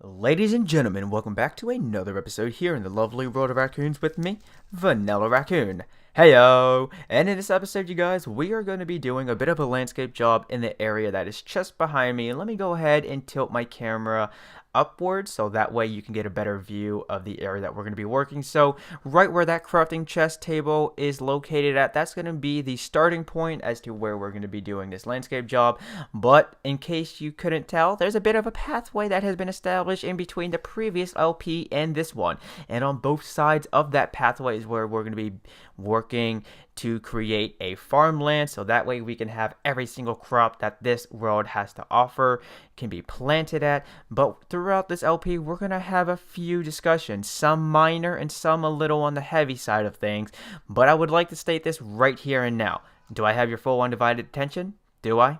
Ladies and gentlemen, welcome back to another episode here in the lovely World of Raccoons with me, Vanillaraccoon. Heyo! And in this episode, you guys, we are going to be doing a bit of a landscape job in the area that is just behind me. Let me go ahead and tilt my camera upwards so that way you can get a better view of the area that we're going to be working. So right where that crafting chest table is located at, that's going to be the starting point as to where we're going to be doing this landscape job. But in case you couldn't tell, there's a bit of a pathway that has been established in between the previous LP and this one, and on both sides of that pathway is where we're going to be working to create a farmland, so that way we can have every single crop that this world has to offer can be planted at. But throughout this LP, we're going to have a few discussions, some minor and some a little on the heavy side of things, but I would like to state this right here and now. Do I have your full undivided attention? Do I?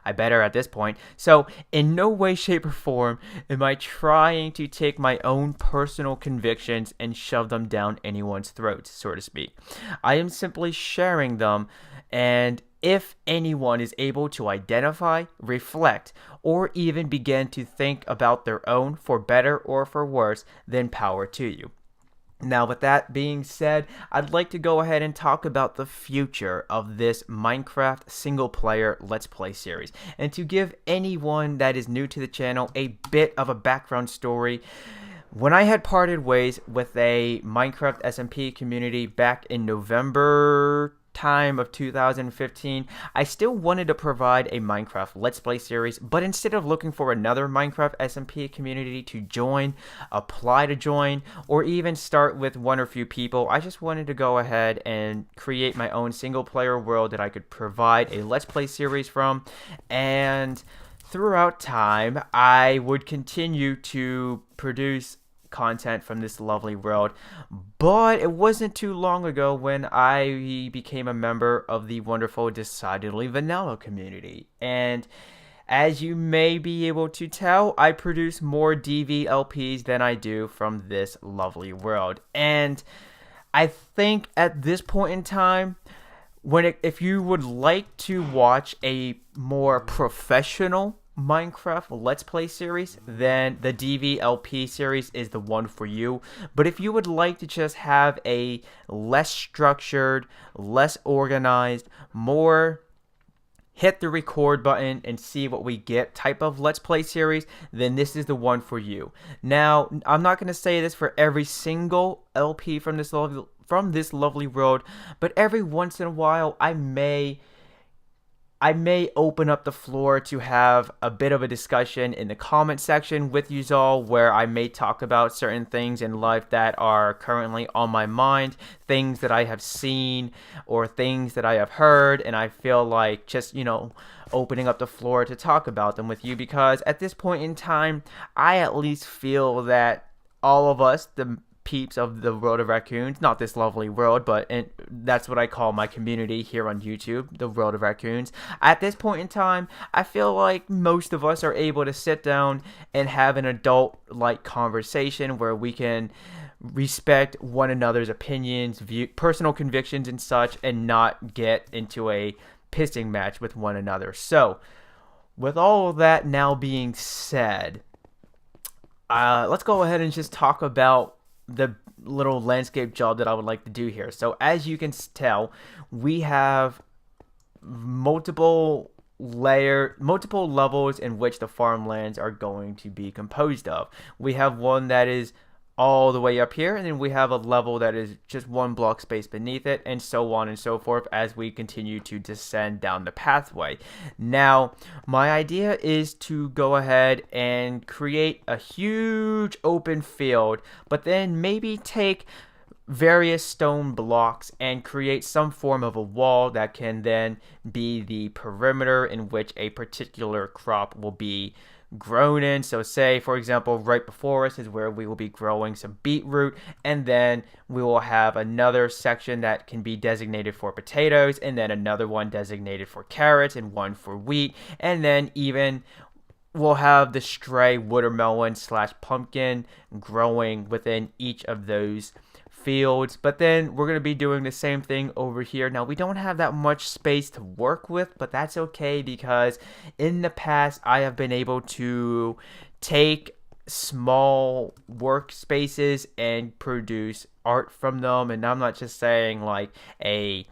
I better at this point. So, in no way, shape, or form am I trying to take my own personal convictions and shove them down anyone's throats, so to speak. I am simply sharing them, and if anyone is able to identify, reflect, or even begin to think about their own for better or for worse, then power to you. Now, with that being said, I'd like to go ahead and talk about the future of this Minecraft single-player Let's Play series. And to give anyone that is new to the channel a bit of a background story, when I had parted ways with a Minecraft SMP community back in November time of 2015, I still wanted to provide a Minecraft Let's Play series, but instead of looking for another Minecraft SMP community to join, apply to join, or even start with one or few people, I just wanted to go ahead and create my own single player world that I could provide a Let's Play series from. And throughout time, I would continue to produce content from this lovely world, but it wasn't too long ago when I became a member of the wonderful Decidedly Vanilla community, and as you may be able to tell, I produce more DVLPs than I do from this lovely world. And I think at this point in time, if you would like to watch a more professional Minecraft Let's Play series, then the DVLP series is the one for you. But if you would like to just have a less structured, less organized, more hit the record button and see what we get type of Let's Play series, then this is the one for you. Now, I'm not going to say this for every single LP from this lovely world, but every once in a while I may open up the floor to have a bit of a discussion in the comment section with you all, where I may talk about certain things in life that are currently on my mind, things that I have seen or things that I have heard, and I feel like just, opening up the floor to talk about them with you, because at this point in time, I at least feel that all of us, the peeps of the World of Raccoons, not this lovely world, but that's what I call my community here on YouTube, the World of Raccoons. At this point in time, I feel like most of us are able to sit down and have an adult-like conversation where we can respect one another's opinions, personal convictions and such, and not get into a pissing match with one another. So, with all of that now being said, let's go ahead and just talk about the little landscape job that I would like to do here. So as you can tell, we have multiple levels in which the farmlands are going to be composed of. We have one that is all the way up here, and then we have a level that is just one block space beneath it, and so on and so forth as we continue to descend down the pathway. Now, my idea is to go ahead and create a huge open field, but then maybe take various stone blocks and create some form of a wall that can then be the perimeter in which a particular crop will be grown in. So say, for example, right before us is where we will be growing some beetroot, and then we will have another section that can be designated for potatoes, and then another one designated for carrots, and one for wheat, and then even we'll have the stray watermelon / pumpkin growing within each of those fields, but then we're going to be doing the same thing over here. Now, we don't have that much space to work with, but that's okay because in the past I have been able to take small workspaces and produce art from them. And I'm not just saying like he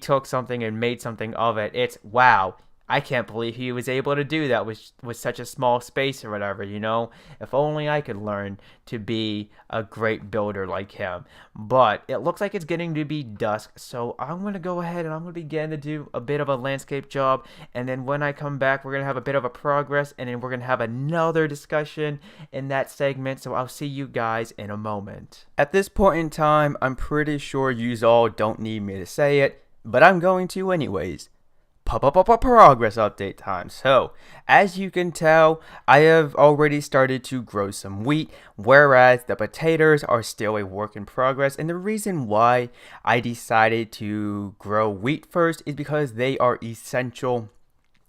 took something and made something of it. It's wow, I can't believe he was able to do that with such a small space or whatever, If only I could learn to be a great builder like him. But it looks like it's getting to be dusk, so I'm going to go ahead and I'm going to begin to do a bit of a landscape job. And then when I come back, we're going to have a bit of a progress, and then we're going to have another discussion in that segment. So I'll see you guys in a moment. At this point in time, I'm pretty sure you all don't need me to say it, but I'm going to anyways. Progress update time. So, as you can tell, I have already started to grow some wheat, whereas the potatoes are still a work in progress. And the reason why I decided to grow wheat first is because they are essential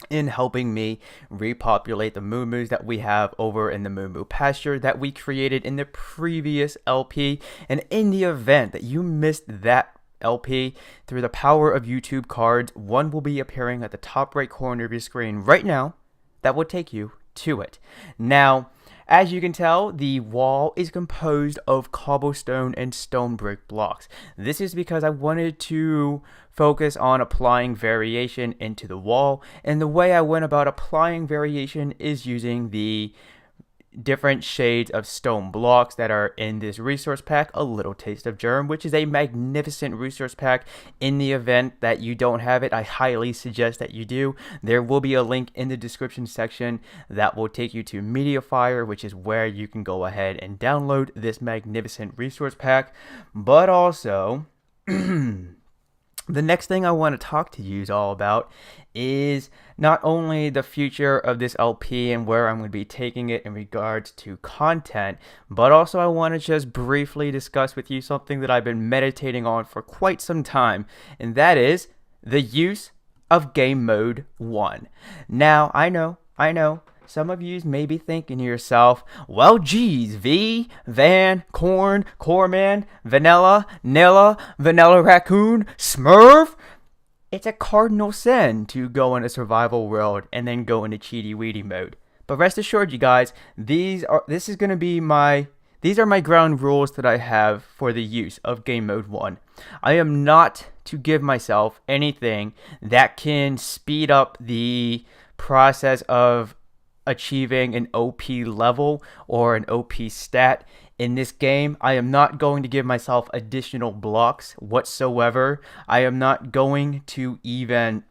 in helping me repopulate the moo-moos that we have over in the moo-moo pasture that we created in the previous LP. And in the event that you missed that LP, through the power of YouTube cards, one will be appearing at the top right corner of your screen right now that will take you to it. Now, as you can tell, the wall is composed of cobblestone and stone brick blocks. This is because I wanted to focus on applying variation into the wall, and the way I went about applying variation is using the different shades of stone blocks that are in this resource pack, A Little Taste of Germ, which is a magnificent resource pack. In the event that you don't have it, I highly suggest that you do. There will be a link in the description section that will take you to Mediafire, which is where you can go ahead and download this magnificent resource pack. But also, the next thing I want to talk to you all about is not only the future of this LP and where I'm going to be taking it in regards to content, but also I want to just briefly discuss with you something that I've been meditating on for quite some time, and that is the use of Game Mode 1. Now, I know, some of you may be thinking to yourself, well, geez, Van, Corman, Vanilla, Nilla, Vanillaraccoon, Smurf. It's a cardinal sin to go in a survival world and then go into cheaty weedy mode. But rest assured, you guys, these are my ground rules that I have for the use of Game Mode 1. I am not to give myself anything that can speed up the process of achieving an OP level or an OP stat. In this game, I am not going to give myself additional blocks whatsoever. I am not going to even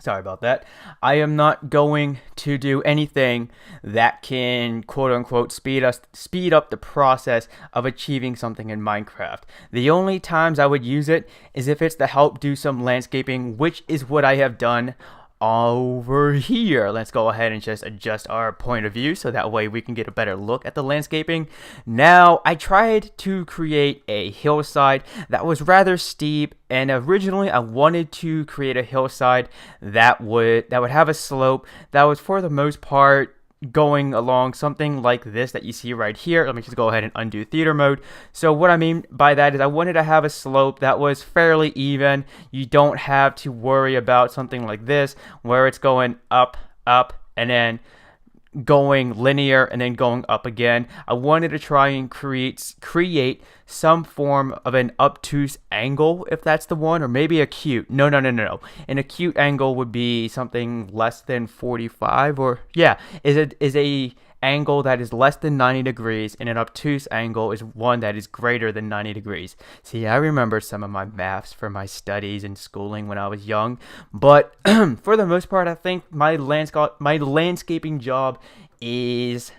sorry about that. I am not going to do anything that can quote-unquote speed up the process of achieving something in Minecraft. The only times I would use it is if it's to help do some landscaping, which is what I have done over here. Let's go ahead and just adjust our point of view so that way we can get a better look at the landscaping. Now, I tried to create a hillside that was rather steep, and originally I wanted to create a hillside that would have a slope that was for the most part going along something like this that you see right here. Let me just go ahead and undo theater mode. So what I mean by that is I wanted to have a slope that was fairly even. You don't have to worry about something like this where it's going up, and then going linear and then going up again. I wanted to try and create some form of an obtuse angle, if that's the one, or maybe acute. No. An acute angle would be something less than 45, or is a angle that is less than 90 degrees, and an obtuse angle is one that is greater than 90 degrees. See, I remember some of my maths from my studies in schooling when I was young, but for the most part, I think my landscaping job is,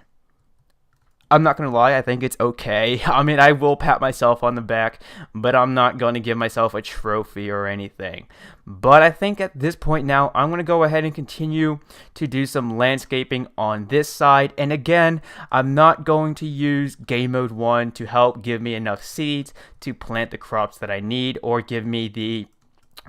I'm not going to lie, I think it's okay. I mean, I will pat myself on the back, but I'm not going to give myself a trophy or anything. But I think at this point now, I'm going to go ahead and continue to do some landscaping on this side. And again, I'm not going to use Game Mode 1 to help give me enough seeds to plant the crops that I need, or give me the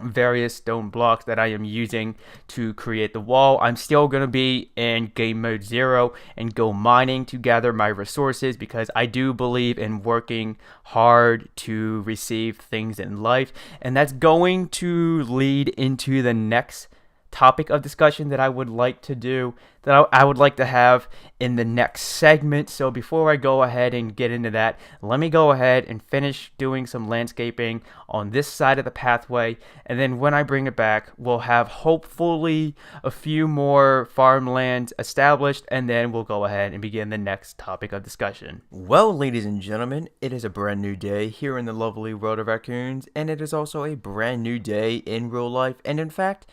various stone blocks that I am using to create the wall. I'm still going to be in game mode 0 and go mining to gather my resources, because I do believe in working hard to receive things in life, and that's going to lead into the next topic of discussion that I would like to do, that I would like to have in the next segment. So before I go ahead and get into that, let me go ahead and finish doing some landscaping on this side of the pathway, and then when I bring it back, we'll have hopefully a few more farmlands established, and then we'll go ahead and begin the next topic of discussion. Well, ladies and gentlemen, it is a brand new day here in the lovely World of Raccoons, and it is also a brand new day in real life, and in fact,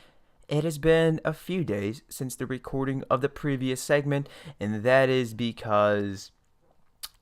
it has been a few days since the recording of the previous segment, and that is because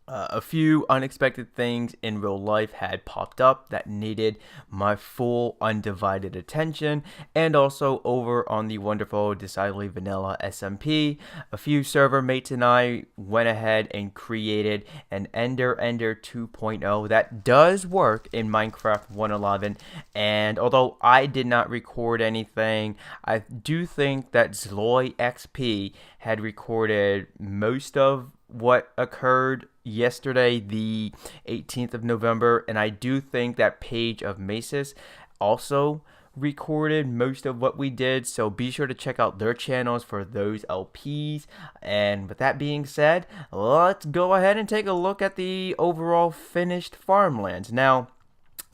a few unexpected things in real life had popped up that needed my full undivided attention. And also over on the wonderful Decidedly Vanilla SMP, a few server mates and I went ahead and created an Ender 2.0 that does work in Minecraft 1.11. And although I did not record anything, I do think that Zloy XP had recorded most of what occurred yesterday, the 18th of November, and I do think that Page of Maces also recorded most of what we did, so be sure to check out their channels for those LPs. And with that being said, let's go ahead and take a look at the overall finished farmlands. Now,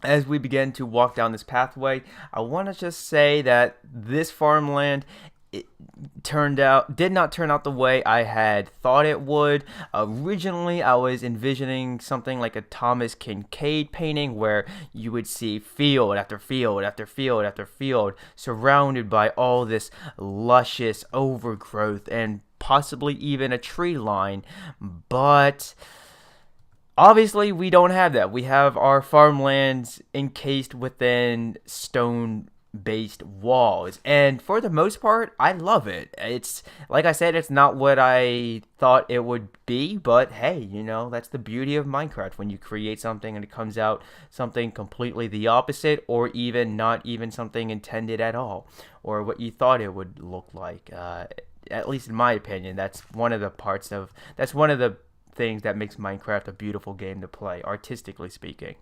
as we begin to walk down this pathway, I want to just say that this farmland, it did not turn out the way I had thought it would. Originally, I was envisioning something like a Thomas Kincaid painting, where you would see field after field after field after field surrounded by all this luscious overgrowth and possibly even a tree line. But obviously, we don't have that. We have our farmlands encased within stone-based walls, and for the most part, I love it. It's, like I said, it's not what I thought it would be, but hey, you know, that's the beauty of Minecraft, when you create something and it comes out something completely the opposite, or even not even something intended at all, or what you thought it would look like. At least in my opinion, that's one of the things that makes Minecraft a beautiful game to play, artistically speaking.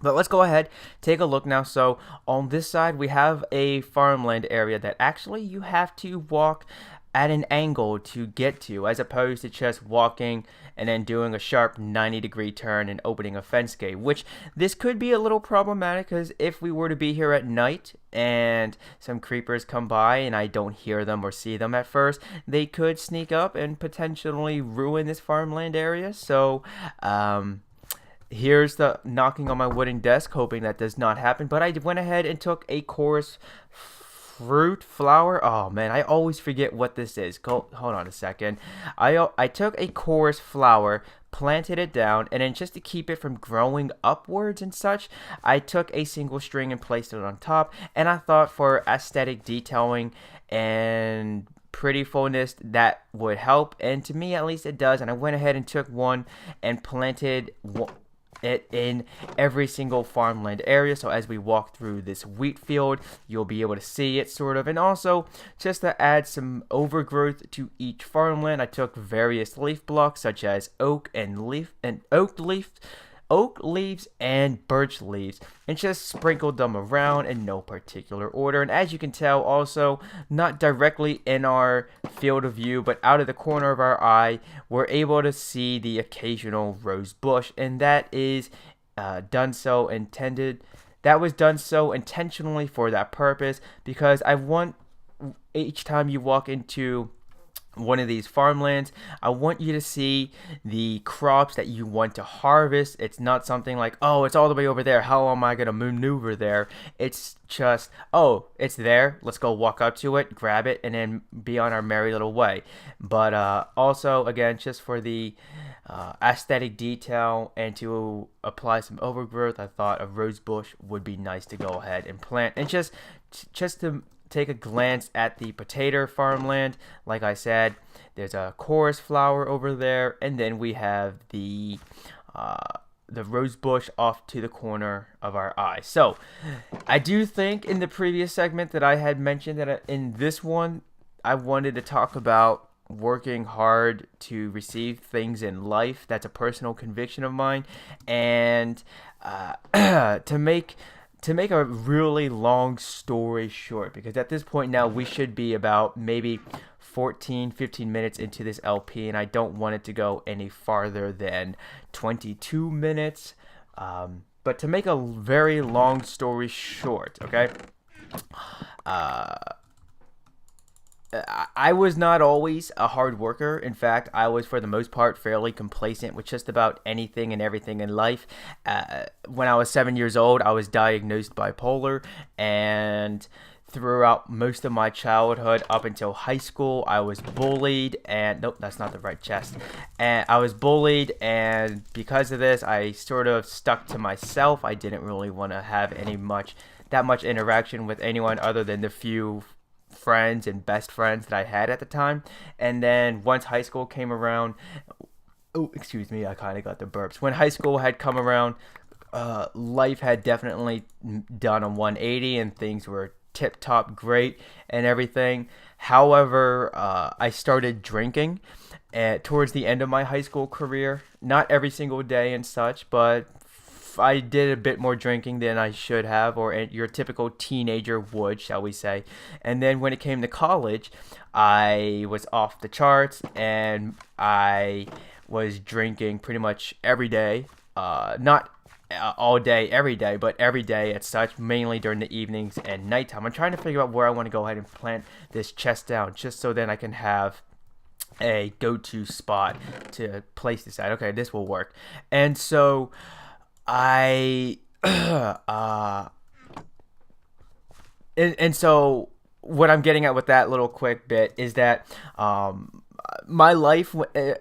But let's go ahead, take a look now. So on this side, we have a farmland area that actually you have to walk at an angle to get to, as opposed to just walking and then doing a sharp 90-degree turn and opening a fence gate, which this could be a little problematic, because if we were to be here at night and some creepers come by and I don't hear them or see them at first, they could sneak up and potentially ruin this farmland area. So here's the knocking on my wooden desk, hoping that does not happen. But I went ahead and took a chorus fruit flower. Oh man, I always forget what this is. Hold on a second. I took a chorus flower, planted it down, and then just to keep it from growing upwards and such, I took a single string and placed it on top. And I thought for aesthetic detailing and prettyfulness that would help, and to me at least it does. And I went ahead and took one and planted it in every single farmland area, so as we walk through this wheat field, you'll be able to see it sort of. And also, just to add some overgrowth to each farmland, I took various leaf blocks such as oak leaves and birch leaves, and just sprinkled them around in no particular order. And as you can tell, also not directly in our field of view, but out of the corner of our eye, we're able to see the occasional rose bush, and that was done so intentionally for that purpose, because I want each time you walk into one of these farmlands, I want you to see the crops that you want to harvest. It's not something like, oh, it's all the way over there, how am I going to maneuver there? It's just, oh, it's there, let's go walk up to it, grab it, and then be on our merry little way. But also, again, just for the aesthetic detail and to apply some overgrowth, I thought a rose bush would be nice to go ahead and plant. And just to take a glance at the potato farmland, like I said, there's a chorus flower over there, and then we have the the rose bush off to the corner of our eye. So, I do think in the previous segment that I had mentioned that in this one, I wanted to talk about working hard to receive things in life. That's a personal conviction of mine, and to make a really long story short, because at this point now we should be about maybe 15 minutes into this LP, and I don't want it to go any farther than 22 minutes. But to make a very long story short, okay? I was not always a hard worker. In fact, I was, for the most part, fairly complacent with just about anything and everything in life. When I was 7 years old, I was diagnosed bipolar, and throughout most of my childhood up until high school, I was bullied, and nope, that's not the right chest. And I was bullied, and because of this, I sort of stuck to myself. I didn't really want to have that much interaction with anyone other than the few friends and best friends that I had at the time. And then once high school came around, oh, excuse me, I kind of got the burps. When high school had come around, life had definitely done a 180, and things were tip-top great and everything. However, I started drinking towards the end of my high school career. Not every single day and such, but I did a bit more drinking than I should have, or your typical teenager would, shall we say. And then when it came to college, I was off the charts, and I was drinking pretty much every day. Not all day, every day, but every day as such, mainly during the evenings and nighttime. I'm trying to figure out where I want to go ahead and plant this chest down, just so then I can have a go-to spot to place this at. Okay, this will work. And so and so what I'm getting at with that little quick bit is that my life,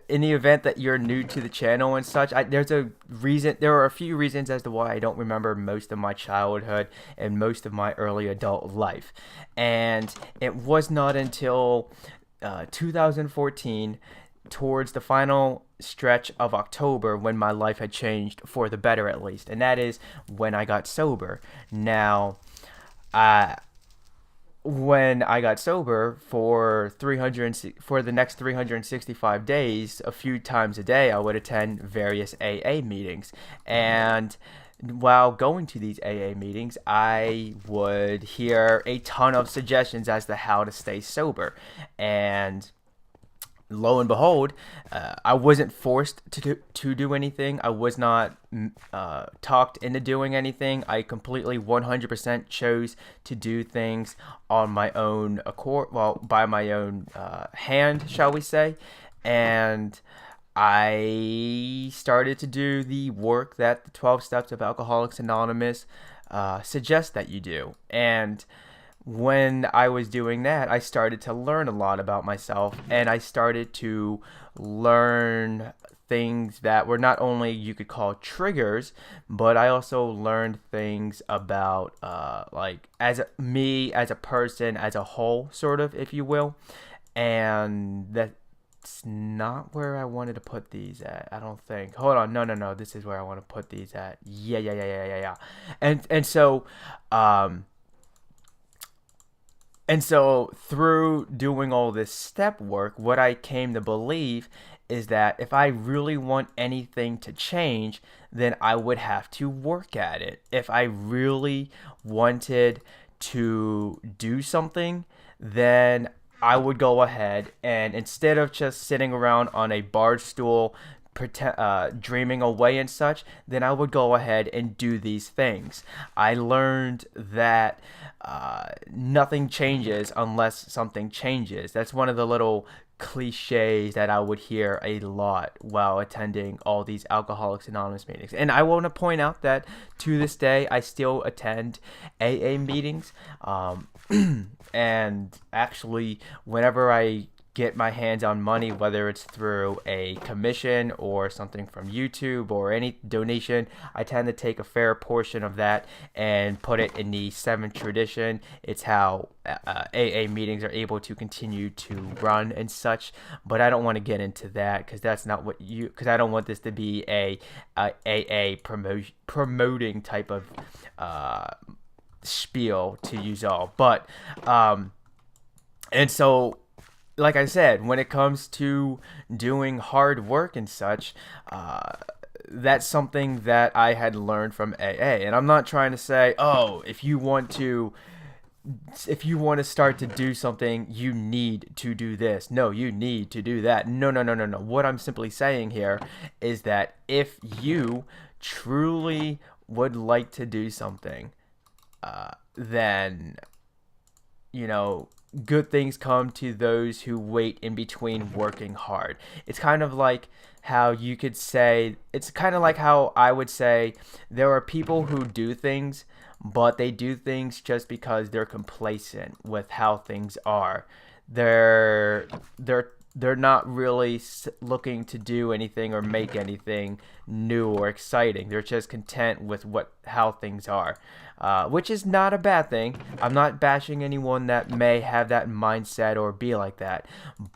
in the event that you're new to the channel and such, there are a few reasons as to why I don't remember most of my childhood and most of my early adult life. And it was not until 2014, towards the final stretch of October, when my life had changed for the better, at least, and that is when I got sober. Now, when I got sober for the next 365 days, a few times a day, I would attend various AA meetings, and while going to these AA meetings, I would hear a ton of suggestions as to how to stay sober, and lo and behold, I wasn't forced to do anything. I was not talked into doing anything. I completely 100% chose to do things on my own accord, well, by my own hand, shall we say. And I started to do the work that the 12 Steps of Alcoholics Anonymous suggest that you do. And when I was doing that, I started to learn a lot about myself, and I started to learn things that were not only you could call triggers, but I also learned things about me as a person as a whole, sort of, if you will. And that's not where I wanted to put these at, I don't think. Hold on, no, this is where I want to put these at. Yeah. And so through doing all this step work, what I came to believe is that if I really want anything to change, then I would have to work at it. If I really wanted to do something, then I would go ahead and, instead of just sitting around on a bar stool dreaming away and such, then I would go ahead and do these things. I learned that nothing changes unless something changes. That's one of the little cliches that I would hear a lot while attending all these Alcoholics Anonymous meetings. And I want to point out that to this day, I still attend AA meetings. And actually, whenever I get my hands on money, whether it's through a commission or something from YouTube or any donation, I tend to take a fair portion of that and put it in the seventh tradition. It's how AA meetings are able to continue to run and such. But I don't want to get into that because that's not what because I don't want this to be a AA promoting type of spiel, to use all. But and so, like I said, when it comes to doing hard work and such, that's something that I had learned from AA. And I'm not trying to say, oh, if you want to start to do something, you need to do this. No, you need to do that. No, no, no, no, no. What I'm simply saying here is that if you truly would like to do something, then, good things come to those who wait in between working hard. It's kind of like how you could say, it's kind of like how I would say there are people who do things, but they do things just because they're complacent with how things are. They're not really looking to do anything or make anything new or exciting. They're just content with how things are, which is not a bad thing. I'm not bashing anyone that may have that mindset or be like that.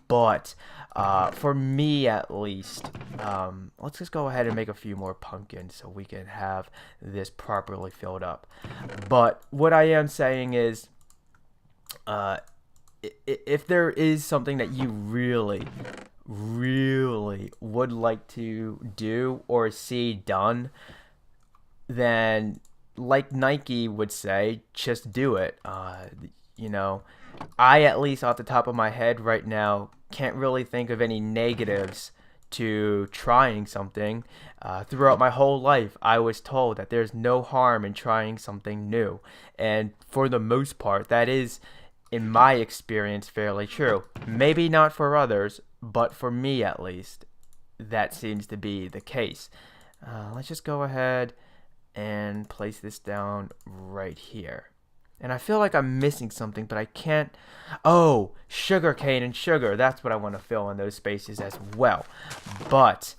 But for me, at least, let's just go ahead and make a few more pumpkins so we can have this properly filled up. But what I am saying is, if there is something that you really, really would like to do or see done, then, like Nike would say, just do it. I, at least off the top of my head right now, can't really think of any negatives to trying something. Throughout my whole life, I was told that there's no harm in trying something new. And for the most part, that is, in my experience, fairly true. Maybe not for others, but for me at least, that seems to be the case. Let's just go ahead and place this down right here. And I feel like I'm missing something, but I can't. Oh, sugarcane and sugar. That's what I want to fill in those spaces as well. But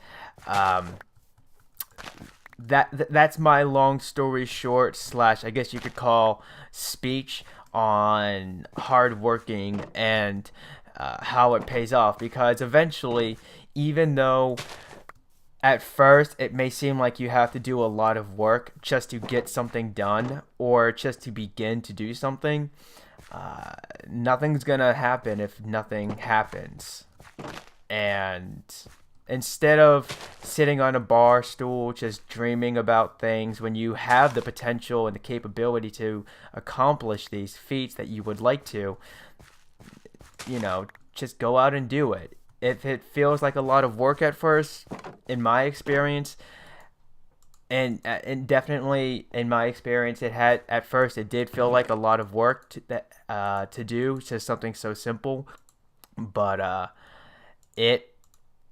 that's my long story short / I guess you could call speech on hard working and how it pays off. Because eventually, even though at first it may seem like you have to do a lot of work just to get something done or just to begin to do something, nothing's gonna happen if nothing happens. And instead of sitting on a bar stool just dreaming about things, when you have the potential and the capability to accomplish these feats that you would like to, just go out and do it. If it feels like a lot of work at first, in my experience, and definitely in my experience, at first it did feel like a lot of work to do just something so simple, but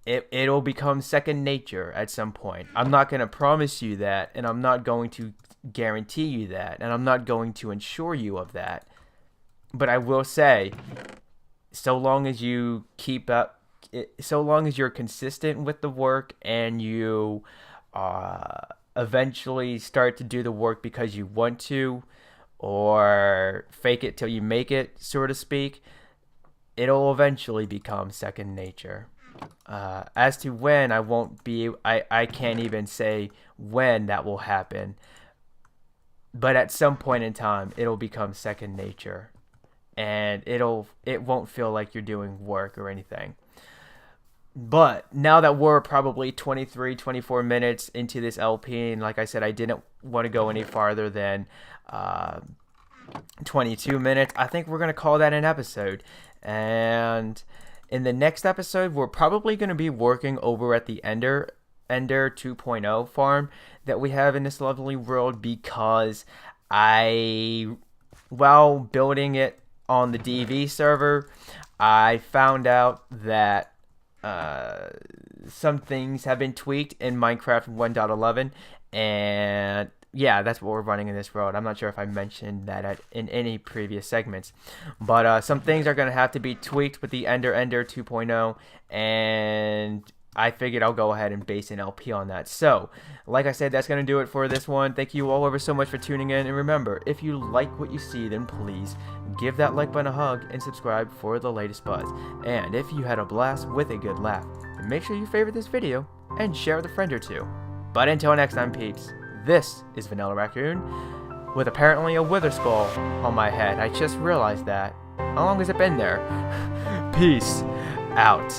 it'll become second nature at some point. I'm not going to promise you that, and I'm not going to guarantee you that, and I'm not going to ensure you of that. But I will say, so long as you so long as you're consistent with the work and you eventually start to do the work because you want to, or fake it till you make it, so to speak, it'll eventually become second nature. As to when, I can't even say when that will happen, but at some point in time it'll become second nature, and it won't feel like you're doing work or anything. But now that we're probably 23, 24 minutes into this LP, and like I said, I didn't want to go any farther than 22 minutes, I think we're going to call that an episode. And in the next episode, we're probably going to be working over at the Ender 2.0 farm that we have in this lovely world, because while building it on the DV server, I found out that some things have been tweaked in Minecraft 1.11, and yeah, that's what we're running in this world. I'm not sure if I mentioned that in any previous segments, but some things are going to have to be tweaked with the Ender 2.0, and I figured I'll go ahead and base an LP on that. So, like I said, that's going to do it for this one. Thank you all ever so much for tuning in, and remember, if you like what you see, then please give that like button a hug and subscribe for the latest buzz. And if you had a blast with a good laugh, then make sure you favorite this video and share with a friend or two. But until next time, peeps, this is Vanillaraccoon, with apparently a wither skull on my head. I just realized that. How long has it been there? Peace out.